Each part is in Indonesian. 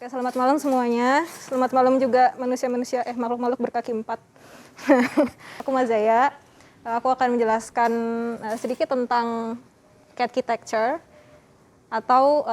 Oke, selamat malam semuanya. Selamat malam juga manusia-manusia, makhluk-makhluk berkaki 4. Aku Mazaya. Aku akan menjelaskan sedikit tentang catchitecture atau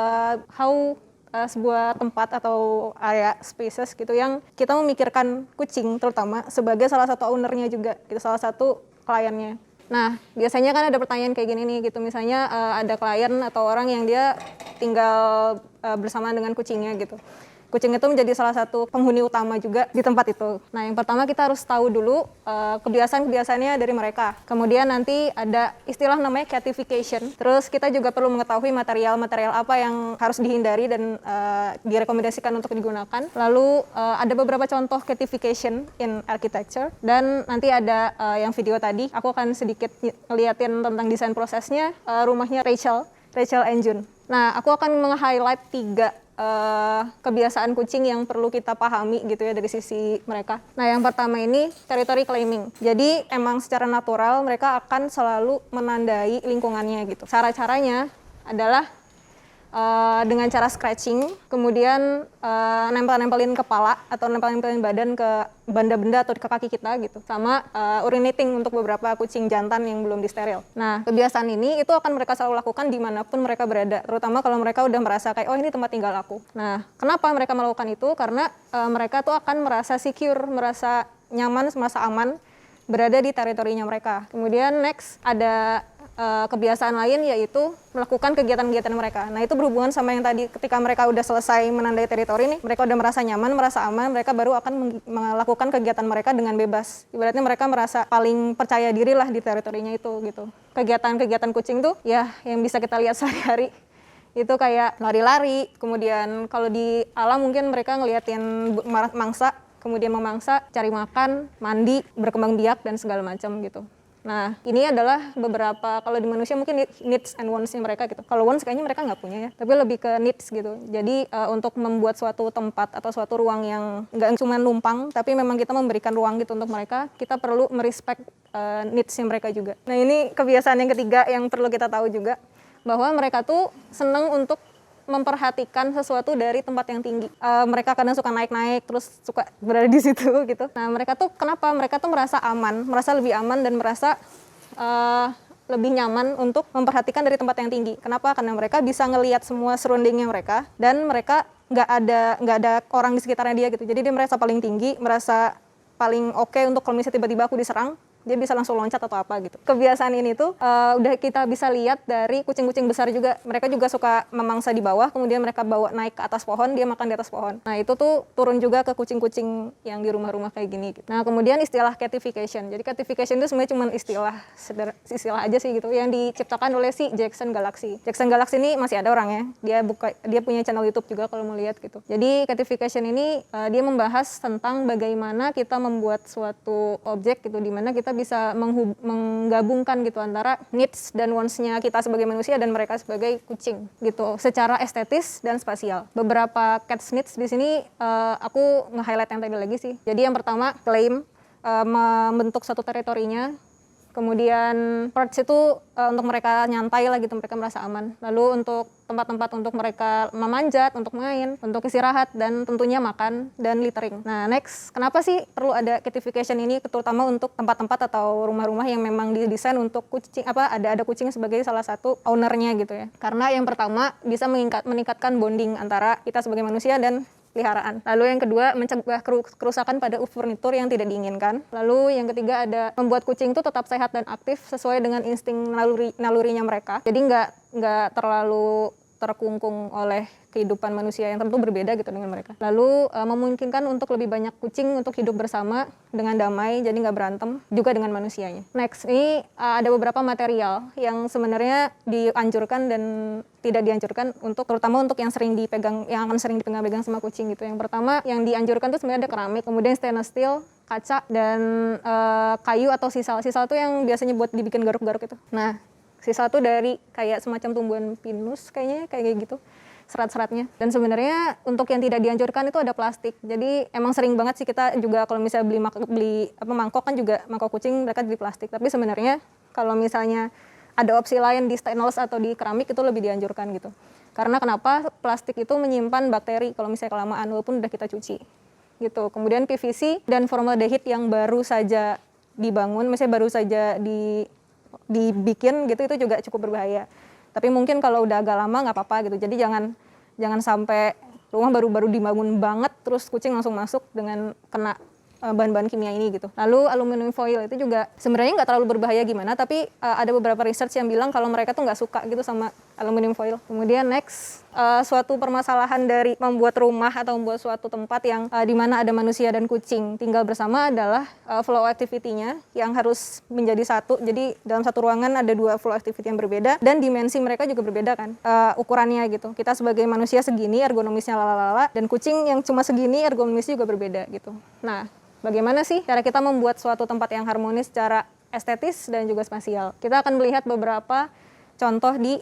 how sebuah tempat atau area spaces gitu yang kita memikirkan kucing terutama sebagai salah satu ownernya juga, gitu, salah satu kliennya. Nah, biasanya kan ada pertanyaan kayak gini nih gitu, misalnya ada klien atau orang yang dia tinggal bersama dengan kucingnya gitu. Kucing itu menjadi salah satu penghuni utama juga di tempat itu. Nah, yang pertama kita harus tahu dulu kebiasaan-kebiasaannya dari mereka. Kemudian nanti ada istilah namanya catification. Terus kita juga perlu mengetahui material-material apa yang harus dihindari dan direkomendasikan untuk digunakan. Lalu ada beberapa contoh catification in architecture. Dan nanti ada yang video tadi, aku akan sedikit ngeliatin tentang desain prosesnya rumahnya Rachel and June. Nah, aku akan meng-highlight 3 kebiasaan kucing yang perlu kita pahami gitu ya dari sisi mereka. Nah, yang pertama ini territory claiming. Jadi emang secara natural mereka akan selalu menandai lingkungannya gitu. Cara-caranya adalah dengan cara scratching, kemudian nempel-nempelin kepala atau nempel-nempelin badan ke benda-benda atau ke kaki kita gitu, sama urinating untuk beberapa kucing jantan yang belum disteril. Nah, kebiasaan ini itu akan mereka selalu lakukan dimanapun mereka berada, terutama kalau mereka udah merasa kayak, oh ini tempat tinggal aku. Nah, kenapa mereka melakukan itu? Karena mereka tuh akan merasa secure, merasa nyaman, merasa aman berada di teritorinya mereka. Kemudian next ada kebiasaan lain yaitu melakukan kegiatan-kegiatan mereka. Nah, itu berhubungan sama yang tadi, ketika mereka udah selesai menandai teritori nih, mereka udah merasa nyaman, merasa aman, mereka baru akan melakukan kegiatan mereka dengan bebas. Ibaratnya mereka merasa paling percaya diri lah di teritorinya itu gitu. Kegiatan-kegiatan kucing tuh ya yang bisa kita lihat sehari-hari itu kayak lari-lari, kemudian kalau di alam mungkin mereka ngeliatin mangsa, kemudian memangsa, cari makan, mandi, berkembang biak dan segala macam gitu. Nah, ini adalah beberapa, kalau di manusia mungkin needs and wants-nya mereka gitu. Kalau wants kayaknya mereka nggak punya ya, tapi lebih ke needs gitu. Jadi untuk membuat suatu tempat atau suatu ruang yang nggak cuma numpang, tapi memang kita memberikan ruang gitu untuk mereka, kita perlu merespect needs-nya mereka juga. Nah, ini kebiasaan yang ketiga yang perlu kita tahu juga, bahwa mereka tuh senang untuk memperhatikan sesuatu dari tempat yang tinggi. Mereka kadang suka naik-naik, terus suka berada di situ gitu. Nah, mereka tuh kenapa? Mereka tuh merasa aman, merasa lebih aman dan merasa lebih nyaman untuk memperhatikan dari tempat yang tinggi. Kenapa? Karena mereka bisa ngelihat semua surroundingnya mereka dan mereka nggak ada orang di sekitarnya dia gitu. Jadi dia merasa paling tinggi, merasa paling oke untuk kalau misalnya tiba-tiba aku diserang, dia bisa langsung loncat atau apa gitu. Kebiasaan ini tuh udah kita bisa lihat dari kucing-kucing besar juga. Mereka juga suka memangsa di bawah, kemudian mereka bawa naik ke atas pohon, dia makan di atas pohon. Nah, itu tuh turun juga ke kucing-kucing yang di rumah-rumah kayak gini gitu. Nah, kemudian istilah catification. Jadi catification itu sebenarnya cuma istilah aja sih gitu, yang diciptakan oleh si Jackson Galaxy. Jackson Galaxy ini masih ada orangnya. Dia punya channel YouTube juga kalau mau lihat gitu. Jadi catification ini dia membahas tentang bagaimana kita membuat suatu objek gitu, di mana kita bisa menggabungkan gitu antara needs dan wants-nya kita sebagai manusia dan mereka sebagai kucing gitu, secara estetis dan spasial. Beberapa cat needs di sini aku nge-highlight yang tadi lagi sih. Jadi yang pertama, claim, membentuk satu teritorinya. Kemudian perch itu untuk mereka nyantai lah gitu, mereka merasa aman. Lalu untuk tempat-tempat untuk mereka memanjat, untuk main, untuk istirahat, dan tentunya makan dan littering. Nah, next, kenapa sih perlu ada catification ini, terutama untuk tempat-tempat atau rumah-rumah yang memang didesain untuk kucing, ada kucing sebagai salah satu ownernya gitu ya. Karena yang pertama bisa meningkatkan bonding antara kita sebagai manusia dan peliharaan. Lalu yang kedua, mencegah kerusakan pada furnitur yang tidak diinginkan. Lalu yang ketiga ada membuat kucing itu tetap sehat dan aktif sesuai dengan insting nalurinya mereka. Jadi nggak terlalu terkungkung oleh kehidupan manusia yang tentu berbeda gitu dengan mereka. Lalu memungkinkan untuk lebih banyak kucing untuk hidup bersama dengan damai, jadi nggak berantem, juga dengan manusianya. Next, ini ada beberapa material yang sebenarnya dianjurkan dan tidak dianjurkan terutama untuk yang akan sering dipegang sama kucing gitu. Yang pertama yang dianjurkan tuh sebenarnya ada keramik, kemudian stainless steel, kaca, dan kayu atau sisal. Sisal tuh yang biasanya buat dibikin garuk-garuk itu. Nah, sisal tuh dari kayak semacam tumbuhan pinus kayak gitu, serat-seratnya. Dan sebenarnya untuk yang tidak dianjurkan itu ada plastik. Jadi emang sering banget sih kita juga kalau misalnya beli mangkok kan juga mangkok kucing mereka di plastik. Tapi sebenarnya kalau misalnya ada opsi lain di stainless atau di keramik itu lebih dianjurkan gitu. Karena kenapa? Plastik itu menyimpan bakteri kalau misalnya kelamaan walaupun udah kita cuci. Gitu. Kemudian PVC dan formaldehid yang baru saja dibangun, misalnya baru saja dibikin gitu, itu juga cukup berbahaya. Tapi mungkin kalau udah agak lama nggak apa-apa gitu. Jadi jangan sampai rumah baru-baru dibangun banget terus kucing langsung masuk dengan kena bahan-bahan kimia ini gitu. Lalu aluminium foil itu juga sebenarnya nggak terlalu berbahaya gimana, tapi ada beberapa research yang bilang kalau mereka tuh nggak suka gitu sama aluminium foil. Kemudian next, suatu permasalahan dari membuat rumah atau membuat suatu tempat yang di mana ada manusia dan kucing tinggal bersama adalah flow activity-nya yang harus menjadi satu. Jadi dalam satu ruangan ada dua flow activity yang berbeda dan dimensi mereka juga berbeda kan, ukurannya gitu. Kita sebagai manusia segini ergonomisnya lalala, dan kucing yang cuma segini ergonomisnya juga berbeda gitu. Nah, bagaimana sih cara kita membuat suatu tempat yang harmonis secara estetis dan juga spasial? Kita akan melihat beberapa contoh di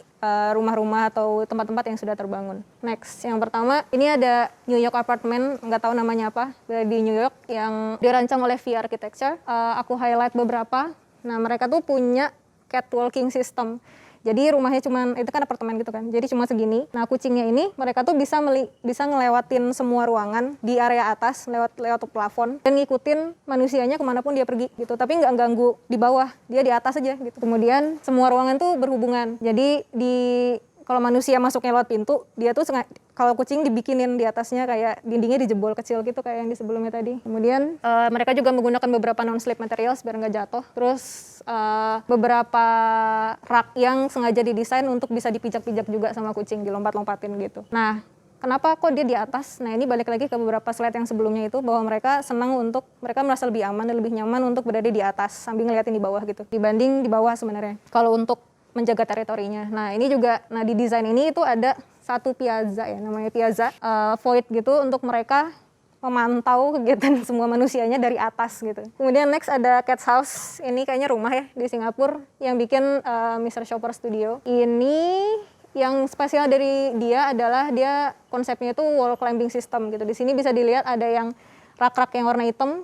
rumah-rumah atau tempat-tempat yang sudah terbangun. Next, yang pertama, ini ada New York apartment, nggak tahu namanya apa, di New York yang dirancang oleh V Architecture. Aku highlight beberapa. Nah, mereka tuh punya catwalking system. Jadi rumahnya cuma, itu kan apartemen gitu kan, jadi cuma segini. Nah, kucingnya ini mereka tuh bisa ngelewatin semua ruangan di area atas, lewat plafon, dan ngikutin manusianya kemanapun dia pergi gitu. Tapi nggak ganggu di bawah, dia di atas aja gitu. Kemudian semua ruangan tuh berhubungan. Jadi kalau manusia masuknya lewat pintu, dia tuh kalau kucing dibikinin di atasnya kayak dindingnya dijebol kecil gitu kayak yang di sebelumnya tadi. Kemudian mereka juga menggunakan beberapa non-slip materials biar nggak jatuh. Terus beberapa rak yang sengaja didesain untuk bisa dipijak-pijak juga sama kucing, dilompat-lompatin gitu. Nah, kenapa kok dia di atas? Nah, ini balik lagi ke beberapa slide yang sebelumnya itu, bahwa mereka merasa lebih aman dan lebih nyaman untuk berada di atas sambil ngeliatin di bawah gitu, dibanding di bawah sebenarnya. Kalau untuk menjaga teritorinya. Nah, ini juga, di desain ini itu ada satu piazza ya, namanya piazza void gitu untuk mereka memantau kegiatan semua manusianya dari atas gitu. Kemudian next ada Cat's House, ini kayaknya rumah ya di Singapura yang bikin Mr. Shopper Studio. Ini yang spesial dari dia adalah dia konsepnya itu wall climbing system gitu. Di sini bisa dilihat ada yang rak-rak yang warna hitam,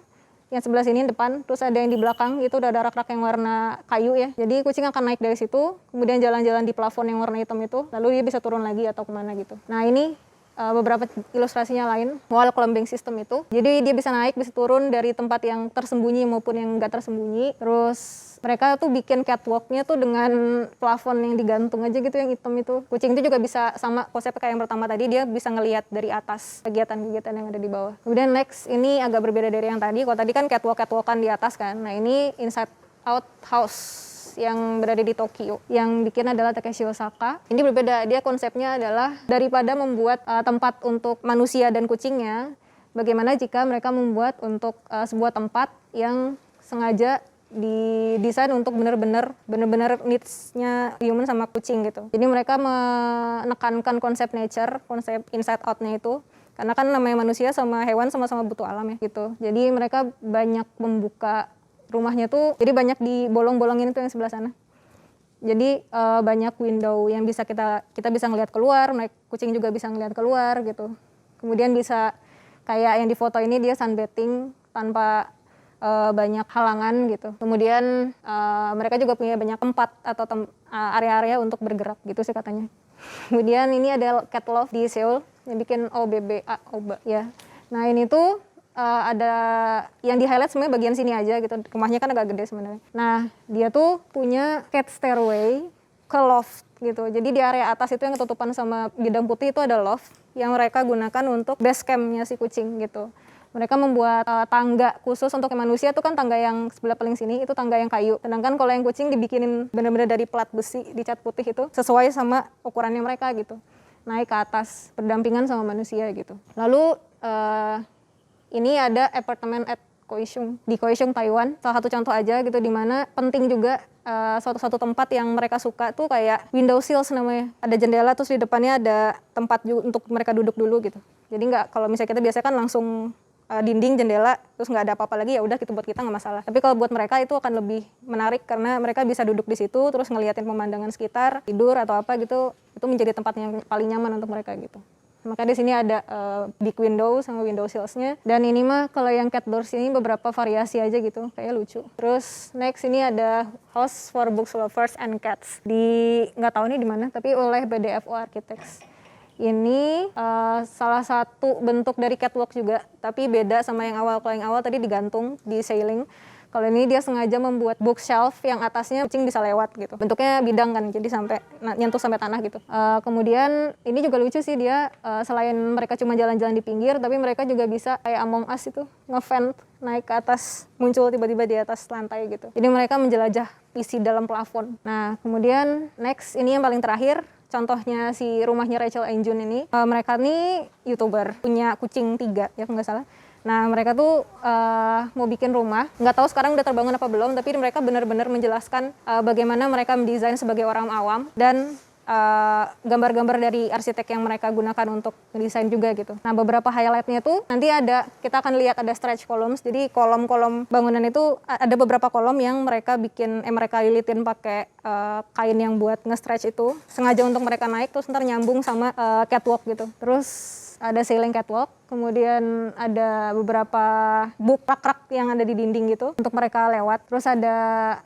yang sebelah sini depan, terus ada yang di belakang, itu udah ada rak-rak yang warna kayu ya. Jadi kucing akan naik dari situ, kemudian jalan-jalan di plafon yang warna hitam itu, lalu dia bisa turun lagi atau kemana gitu. Nah, ini beberapa ilustrasinya lain, wall climbing system itu. Jadi dia bisa naik, bisa turun dari tempat yang tersembunyi maupun yang nggak tersembunyi. Terus mereka tuh bikin catwalk-nya tuh dengan plafon yang digantung aja gitu, yang hitam itu. Kucing itu juga bisa sama konsepnya kayak yang pertama tadi, dia bisa ngelihat dari atas kegiatan-kegiatan yang ada di bawah. Kemudian next, ini agak berbeda dari yang tadi. Kalau tadi kan catwalk-catwalkan di atas kan. Nah, ini inside out house yang berada di Tokyo. Yang bikin adalah Takeshi Osaka. Ini berbeda, dia konsepnya adalah daripada membuat tempat untuk manusia dan kucingnya, bagaimana jika mereka membuat untuk sebuah tempat yang sengaja didesain untuk benar-benar needs-nya human sama kucing gitu. Jadi mereka menekankan konsep nature, konsep inside out-nya itu. Karena kan namanya manusia sama hewan sama-sama butuh alam ya gitu. Jadi mereka banyak membuka rumahnya tuh, jadi banyak dibolong-bolongin itu yang sebelah sana. Jadi banyak window yang bisa kita bisa ngelihat keluar, kucing juga bisa ngelihat keluar gitu. Kemudian bisa kayak yang di foto ini, dia sunbathing tanpa banyak halangan gitu. Kemudian mereka juga punya banyak tempat atau area-area untuk bergerak gitu sih katanya. Kemudian ini ada Cat Love di Seoul yang bikin OBA ya. Nah, ini tuh ada yang di highlight sebenarnya bagian sini aja gitu. Rumahnya kan agak gede sebenarnya. Nah, dia tuh punya cat stairway ke loft gitu. Jadi di area atas itu yang ketutupan sama bidang putih itu ada loft yang mereka gunakan untuk base campnya si kucing gitu. Mereka membuat tangga khusus untuk manusia tuh kan tangga yang sebelah paling sini itu tangga yang kayu. Sedangkan kalau yang kucing dibikinin benar-benar dari plat besi dicat putih itu sesuai sama ukurannya mereka gitu. Naik ke atas berdampingan sama manusia gitu. Lalu ini ada apartemen at Kaohsiung, di Kaohsiung, Taiwan. Salah satu contoh aja gitu, di mana penting juga suatu tempat yang mereka suka tuh kayak window sills namanya. Ada jendela terus di depannya ada tempat untuk mereka duduk dulu gitu. Jadi nggak, kalau misalnya kita biasanya kan langsung dinding, jendela, terus nggak ada apa-apa lagi, ya udah gitu buat kita nggak masalah. Tapi kalau buat mereka itu akan lebih menarik karena mereka bisa duduk di situ terus ngeliatin pemandangan sekitar, tidur atau apa gitu, itu menjadi tempat yang paling nyaman untuk mereka gitu. Maka di sini ada big window sama window sills-nya. Dan ini mah kalau yang cat doors ini beberapa variasi aja gitu, kayak lucu. Terus next ini ada House for Books Lovers and Cats. Nggak tahu nih di mana, tapi oleh BDFO Architects. ini salah satu bentuk dari catwalk juga, tapi beda sama yang awal. Kalau yang awal tadi digantung di ceiling. Kalau ini dia sengaja membuat bookshelf yang atasnya kucing bisa lewat gitu. Bentuknya bidang kan, jadi sampai nyentuh sampai tanah gitu. Kemudian ini juga lucu sih dia, selain mereka cuma jalan-jalan di pinggir, tapi mereka juga bisa kayak Among Us itu nge-vent naik ke atas, muncul tiba-tiba di atas lantai gitu. Jadi mereka menjelajah isi dalam plafon. Nah kemudian next ini yang paling terakhir. Contohnya si rumahnya Rachel and June ini, mereka nih YouTuber, punya kucing 3 ya kalau nggak salah. Nah mereka tuh mau bikin rumah, nggak tahu sekarang udah terbangun apa belum, tapi mereka benar-benar menjelaskan bagaimana mereka mendesain sebagai orang awam dan gambar-gambar dari arsitek yang mereka gunakan untuk mendesain juga gitu. Nah beberapa highlightnya tuh nanti kita akan lihat ada stretch columns, jadi kolom-kolom bangunan itu ada beberapa kolom yang mereka mereka lilitin pakai kain yang buat nge-stretch itu, sengaja untuk mereka naik terus ntar nyambung sama catwalk gitu. Terus ada ceiling catwalk, kemudian ada beberapa rak-rak yang ada di dinding gitu untuk mereka lewat. Terus ada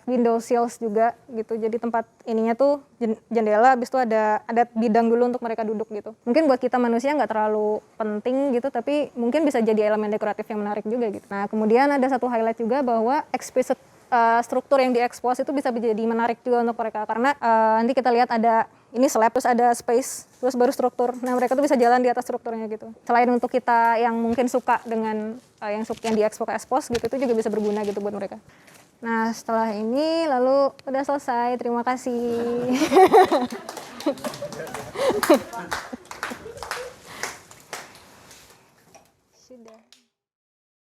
window sills juga gitu, jadi tempat ininya tuh jendela, habis itu ada bidang dulu untuk mereka duduk gitu. Mungkin buat kita manusia nggak terlalu penting gitu, tapi mungkin bisa jadi elemen dekoratif yang menarik juga gitu. Nah kemudian ada satu highlight juga bahwa explicit struktur yang diekspos itu bisa menjadi menarik juga untuk mereka, karena nanti kita lihat ada ini slab, terus ada space, terus baru struktur. Nah mereka tuh bisa jalan di atas strukturnya gitu. Selain untuk kita yang mungkin suka dengan yang diekspos gitu, itu juga bisa berguna gitu buat mereka. Nah setelah ini lalu udah selesai, terima kasih.